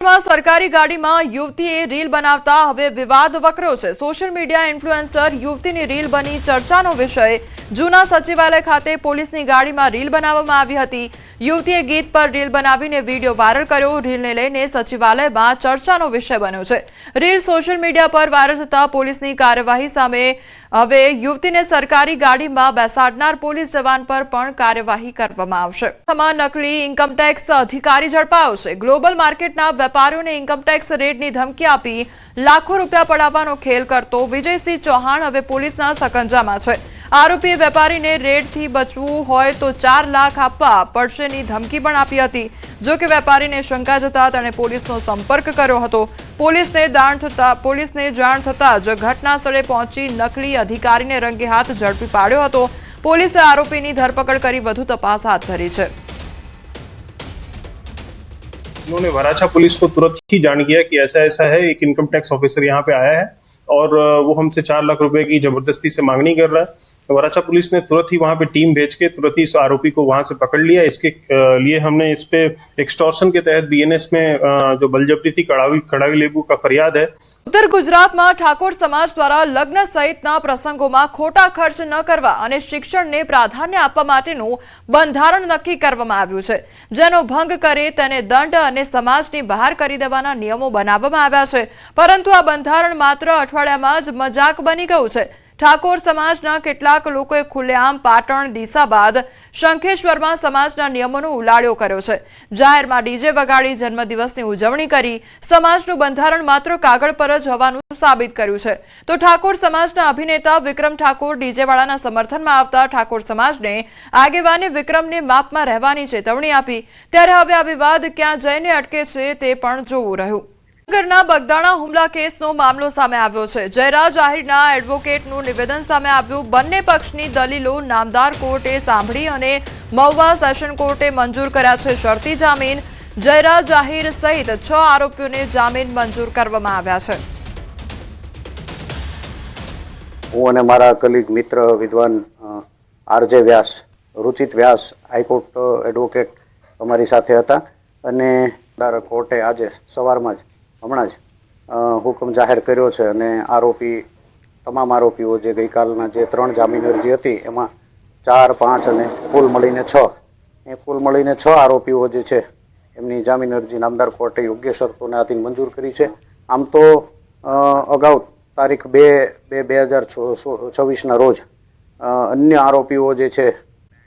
सरकारी गाड़ी में युवतीए रील बनावता हवे विवाद वकर्यो छे। सोशल मीडिया इन्फ्लुएंसर युवतीनी रील बनी चर्चानो विषय। जूना सचिवालय खाते पोलीसनी गाड़ीमां रील बनाववामां आवी हती। युवतीए गीत पर रील बनावीने वीडियो वायरल कर्यो। रीलने लईने सचिवालयमां चर्चानो विषय बन्यो छे। रील सोशल मीडिया पर वायरल थता पोलीसनी कार्यवाही सामे हवे युवतीने सरकारी गाड़ीमां बेसाडनार पोलीस जवान पर पण कार्यवाही करवामां आवशे। नकली इन्कमटेक्स अधिकारी झड़पायो छे। ग्लोबल मार्केटना વેપારીઓને ઇન્કમટેક્સ રેડની ધમકી આપી લાખો રૂપિયા પડાવવાનો ખેલ કરતો વિજયસિંહ ચૌહાણ હવે પોલીસના સકંજામાં છે। આરોપીએ વેપારીને રેડથી બચવું હોય તો 4 લાખ આપવા પડશેની ધમકી પણ આપી હતી। જો કે વેપારીને શંકા જતા તેણે પોલીસનો સંપર્ક કર્યો હતો। પોલીસને જાણ થતા જ ઘટના સ્થળે પહોંચી નકલી અધિકારીને રંગે હાથ ઝડપી પાડ્યો હતો। પોલીસે આરોપીની ધરપકડ કરી વધુ તપાસ હાથ ધરી છે। उन्होंने वराछा पुलिस को तुरंत ही जान किया कि ऐसा ऐसा है, एक इनकम टैक्स ऑफिसर यहाँ पे आया है और वो हमसे 4 लाख रुपए की जबरदस्ती से मांगनी कर रहा है। वराछा पुलिस ने तुरंत ही वहां पे टीम भेज के तुरंत ही इस आरोपी को वहां से पकड़ लिया। इसके लिए हमने इस पे एक्सटॉर्शन के तहत बीएनएस में जो बलजबरी थी कड़ावी लेबू का फरियाद है। उत्तर गुजरात में ठाकोर समाज द्वारा लग्न सहितना प्रसंगों खोटा खर्च न करवा अने शिक्षणने प्राधान्य आपवा माटेनुं बंधारण नक्की करवामां आव्युं छे। जेनो भंग करे तेने दंड अने समाजनी बहार करी देवाना नियमो बनाववामां आव्या छे। परंतु आ बंधारण मात्र अठवाडियामां ज मजाक बनी गयुं छे। ठाकोर समाजना કેટલાક લોકોએ ખુલ્લેઆમ પાટણ ડીસા બાદ શંખેશ્વરમાં સમાજના નિયમોનો ઉલાળ્યો કર્યો છે। જાહેરમાં ડીજે વગાડી જન્મદિવસની ઉજવણી કરી સમાજનું બંધારણ માત્ર કાગળ પર જ હોવાનું સાબિત કર્યું છે। તો ઠાકોર સમાજના અભિનેતા વિક્રમ ઠાકોર ડીજેવાળાના સમર્થનમાં આવતા ઠાકોર સમાજને આગેવાને વિક્રમને માપમાં રહેવાની ચેતવણી આપી। ત્યારે હવે આ વિવાદ ક્યાં જઈને અટકે છે તે પણ જોવું રહ્યું। જામનગરના બગદાણા હુમલા કેસનો મામલો સામે આવ્યો છે। જયરાજ આહિરના એડવોકેટનું નિવેદન સામે આવ્યું। બંને પક્ષની દલીલો નામદાર કોર્ટે સાંભળી અને મહુવા સેશન કોર્ટે મંજૂર કર્યા છે શરતી જામીન। જયરાજ આહિર સહિત 6 આરોપીઓને જામીન મંજૂર કરવામાં આવ્યા છે। હું અને મારા કલીગ મિત્ર વિદ્વાન આરજે વ્યાસ, રુચિત વ્યાસ હાઈકોર્ટ એડવોકેટ અમારી સાથે હતા અને કોર્ટે આજે સવારમાં જ હમણાં જ હુકમ જાહેર કર્યો છે અને તમામ આરોપીઓ જે ગઈકાલના જે 3 જામીન અરજી હતી એમાં 4, 5 અને કુલ મળીને 6 આરોપીઓ જે છે એમની જામીન અરજી નામદાર કોર્ટે યોગ્ય શરતોને આધીન મંજૂર કરી છે। આમ તો અગાઉ તારીખ 2/2024ના રોજ અન્ય આરોપીઓ જે છે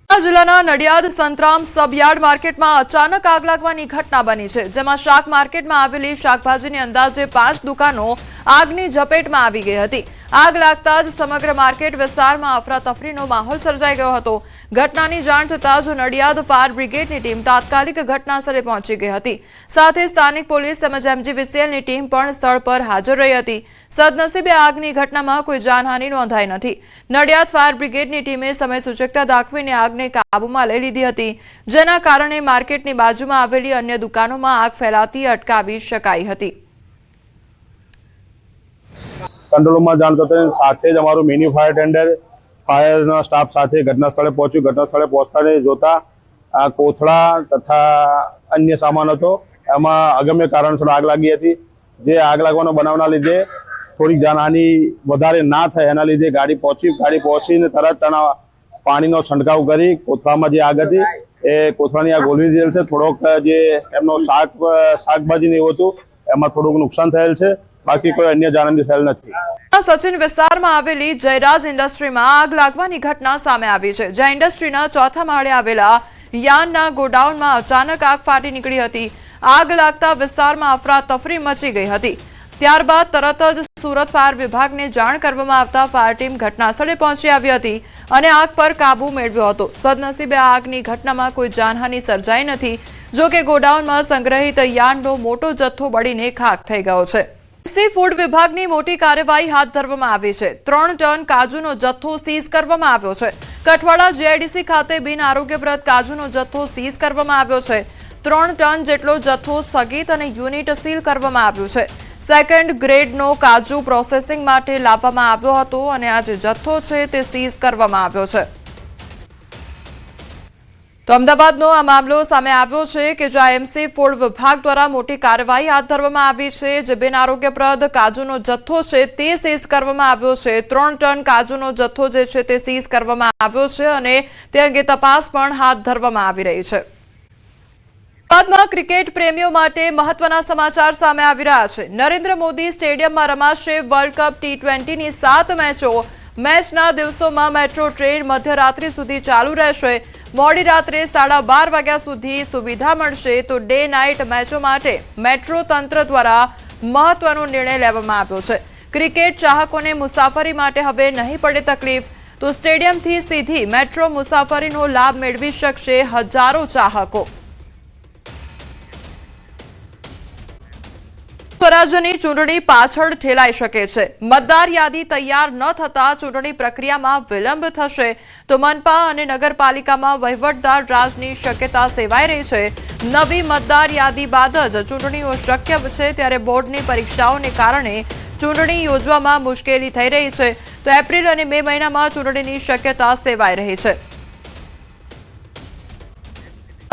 જિલ્લાના નડિયાદ સંતરામ સબયાર્ડ માર્કેટમાં અચાનક આગ લાગવાની ઘટના બની છે। જેમાં શાક માર્કેટમાં આવેલી શાકભાજીની અંદાજે 5 દુકાનો આગની ઝપેટમાં આવી ગઈ હતી। આગ લાગતા જ સમગ્ર માર્કેટ વિસ્તારમાં અફરાતફરીનો માહોલ સર્જાઈ ગયો હતો। ઘટનાની જાણ થતાં જ નડિયાદ ફાયર બ્રિગેડની ટીમ તાત્કાલિક ઘટનાસ્થળે પહોંચી ગઈ હતી। સાથે સ્થાનિક પોલીસ તેમજ એમજીવીસીએલની ટીમ પણ સ્થળ પર હાજર રહી હતી। સદનસીબે આગની ઘટનામાં કોઈ જાનહાનિ નોંધાઈ નથી। નડિયાદ ફાયર બ્રિગેડની ટીમે સમય સૂચકતા દાખવીને આગને કાબૂમાં લઈ લીધી હતી, જેના કારણે માર્કેટની બાજુમાં આવેલી અન્ય દુકાનોમાં આગ ફેલાતી અટકાવી શકાઈ હતી। કંટ્રોલમાં જાણ થતાં સાથે જ અમારું મિની ફાયર ટેન્ડર ફાયરના સ્ટાફ સાથે ઘટના સ્થળે પહોંચ્યું। ઘટના સ્થળે પહોંચતા જોતા આ કોથળા તથા અન્ય સામાન હતો એમાં અગમ્ય કારણસર આગ લાગી હતી। જે આગ લાગવાનો બનાવના લીધે થોડીક જાનહાનિ વધારે ના થાય એના લીધે ગાડી પહોંચીને તરત પાણીનો છંટકાવ કરી કોથળામાં જે આગ હતી એ કોથળાની આગ ઓલવી દીધેલ છે। થોડોક જે એમનો શાકભાજી ને એવું હતું એમાં થોડુંક નુકસાન થયેલ છે, બાકી કોઈ અન્ય જાનહાનિ થયેલ નથી। સચિન વિસ્તારમાં આવેલી જયરાજ ઇન્ડસ્ટ્રીમાં આગ લાગવાની ઘટના સામે આવી છે। જ્યાં ઇન્ડસ્ટ્રીના 4થા માળે આવેલા યાનના ગોડાઉનમાં અચાનક આગ ફાટી નીકળી હતી। આગ લાગતા વિસ્તારમાં અફરાતફરી મચી ગઈ હતી। ત્યારબાદ તરત જ સુરત ફાયર વિભાગને જાણ કરવામાં આવતા ફાયર ટીમ ઘટનાસ્થળે પહોંચી આવી હતી અને આગ પર કાબુ મેળવ્યો હતો। સદનસીબે આગની ઘટનામાં કોઈ જાનહાનિ સર્જાઈ નથી। જો કે ગોડાઉનમાં સંગ્રહિત યાનનો મોટો જથ્થો બળીને ખાખ થઈ ગયો છે। સી ફૂડ વિભાગની મોટી કાર્યવાહી હાથ ધરવામાં આવી છે। 3 ટન કાજુનો જથ્થો સીઝ કરવામાં આવ્યો છે। કઠવાડા જીઆઈડીસી ખાતે બિન આરોગ્યપ્રદ કાજુનો જથ્થો સીઝ કરવામાં આવ્યો છે। 3 ટન જેટલો જથ્થો સ્થગિત અને યુનિટ સીલ કરવામાં આવ્યું છે। સેકન્ડ ગ્રેડનો કાજુ પ્રોસેસિંગ માટે લાવવામાં આવ્યો હતો અને આ જે જથ્થો છે તે સીઝ કરવામાં આવ્યો છે। તો અમદાવાદનો આ મામલો સામે આવ્યો છે કે જ્યાં એમસી ફૂડ વિભાગ દ્વારા મોટી કાર્યવાહી હાથ ધરવામાં આવી છે. જે બિનઆરોગ્યપ્રદ કાજુનો જથ્થો છે તે સીઝ કરવામાં આવ્યો છે. 3 ટન કાજુનો જથ્થો જે છે તે સીઝ કરવામાં આવ્યો છે અને તે અંગે તપાસ પણ હાથ ધરવામાં આવી રહી છે. અમદાવાદમાં ક્રિકેટ પ્રેમીઓ માટે મહત્વના સમાચાર સામે આવી રહ્યા છે. નરેન્દ્ર મોદી સ્ટેડિયમમાં રમાશે વર્લ્ડ કપ T20ની 7 મેચો. મેચના દિવસોમાં મેટ્રો ટ્રેન મધ્યરાત્રિ સુધી ચાલુ રહેશે. મોડી રાત્રે 12:30 વાગ્યા સુધી સુવિધા મળશે. તો ડે નાઇટ મેચો માટે મેટ્રો તંત્ર દ્વારા મહત્વનો નિર્ણય લેવામાં આવ્યો છે. ક્રિકેટ ચાહકોને મુસાફરી માટે હવે નહીં પડે તકલીફ. તો સ્ટેડિયમથી સીધી મેટ્રો મુસાફરીનો લાભ મેળવી શકશે હજારો ચાહકો. સ્વરાજ્યની ચૂંટણી પાછળ ઠેલાઈ શકે છે. મતદાર યાદી તૈયાર ન થતા ચૂંટણી પ્રક્રિયામાં વિલંબ થશે. તો મનપા અને નગરપાલિકામાં વહીવટદાર રાજની શક્યતા સેવાઈ રહી છે. નવી મતદાર યાદી બાદ જ ચૂંટણીઓ શક્ય છે. ત્યારે બોર્ડની પરીક્ષાઓને કારણે ચૂંટણી યોજવામાં મુશ્કેલી થઈ રહી છે. તો એપ્રિલ અને મે મહિનામાં ચૂંટણીની શક્યતા સેવાઈ રહી છે.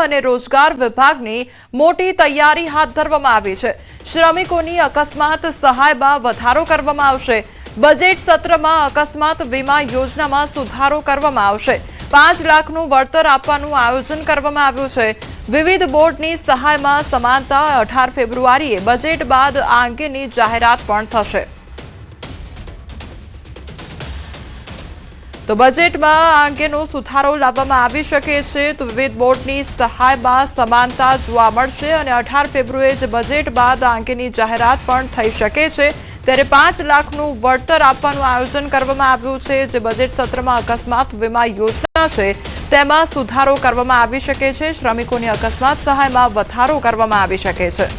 અને રોજગાર વિભાગની મોટી તૈયારી હાથ ધરવામાં આવી છે. શ્રમિકોની અકસ્માત સહાયમાં વધારો કરવામાં આવશે. બજેટ સત્રમાં અકસ્માત વીમા યોજનામાં સુધારો કરવામાં આવશે. 5 લાખનું વળતર આપવાનું આયોજન કરવામાં આવ્યું છે. વિવિધ બોર્ડની સહાયમાં સમાનતા. 18 ફેબ્રુઆરીએ બજેટ બાદ આ અંગેની જાહેરાત પણ થશે. તો બજેટમાં આ અંગેનો સુધારો લાવવામાં આવી શકે છે. તો વિવિધ બોર્ડની સહાયમાં સમાનતા જોવા મળશે અને 18 ફેબ્રુઆરીએ બજેટ બાદ આ અંગેની જાહેરાત પણ થઈ શકે છે. ત્યારે 5 લાખનું વળતર આપવાનું આયોજન કરવામાં આવ્યું છે. જે બજેટ સત્રમાં અકસ્માત વીમા યોજના છે તેમાં સુધારો કરવામાં આવી શકે છે. શ્રમિકોની અકસ્માત સહાયમાં વધારો કરવામાં આવી શકે છે.